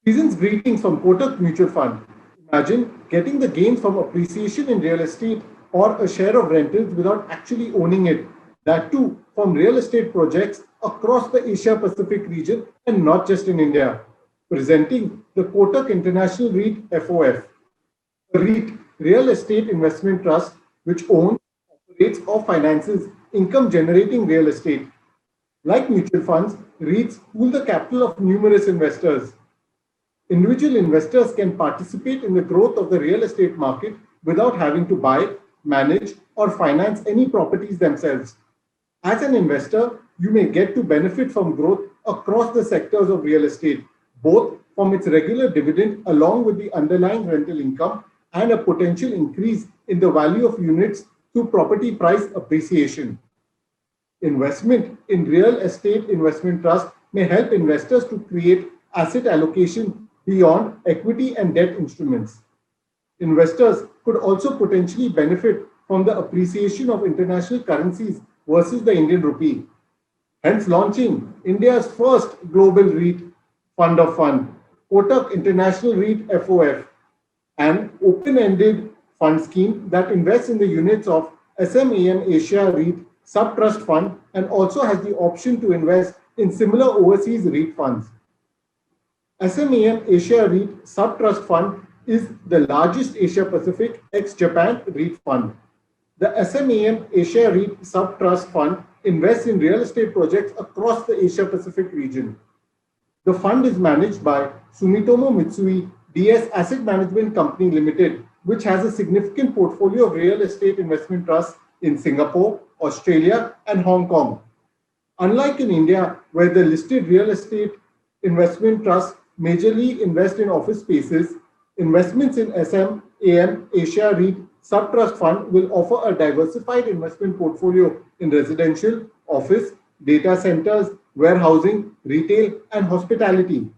Season's greetings from Kotak Mutual Fund. Imagine getting the gains from appreciation in real estate or a share of rentals without actually owning it. That too from real estate projects across the Asia Pacific region and not just in India. Presenting the Kotak International REIT FOF. A REIT, Real Estate Investment Trust, which owns, operates, or finances income generating real estate. Like mutual funds, REITs pool the capital of numerous investors. Individual investors can participate in the growth of the real estate market without having to buy, manage, or finance any properties themselves. As an investor, you may get to benefit from growth across the sectors of real estate, both from its regular dividend along with the underlying rental income and a potential increase in the value of units through property price appreciation. Investment in real estate investment trust may help investors to create asset allocation beyond equity and debt instruments. Investors could also potentially benefit from the appreciation of international currencies versus the Indian rupee, hence launching India's first global REIT fund of fund, Kotak International REIT FOF, an open-ended fund scheme that invests in the units of SMAM Asia REIT sub-trust fund and also has the option to invest in similar overseas REIT funds. SMAM Asia REIT Sub-Trust Fund is the largest Asia Pacific ex-Japan REIT fund. The SMAM Asia REIT Sub-Trust Fund invests in real estate projects across the Asia Pacific region. The fund is managed by Sumitomo Mitsui DS Asset Management Company Limited, which has a significant portfolio of real estate investment trusts in Singapore, Australia, and Hong Kong. Unlike in India, where the listed real estate investment trusts majorly invest in office spaces, investments in SMAM Asia REIT Sub-Trust Fund will offer a diversified investment portfolio in residential, office, data centers, warehousing, retail, and hospitality.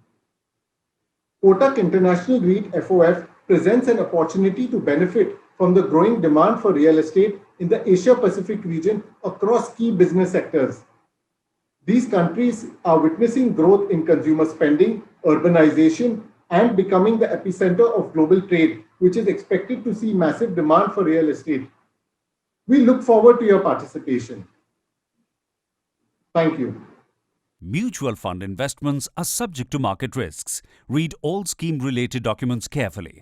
Kotak International REIT FOF presents an opportunity to benefit from the growing demand for real estate in the Asia Pacific region across key business sectors. These countries are witnessing growth in consumer spending, urbanization, and becoming the epicenter of global trade, which is expected to see massive demand for real estate. We look forward to your participation. Thank you. Mutual fund investments are subject to market risks. Read all scheme related documents carefully.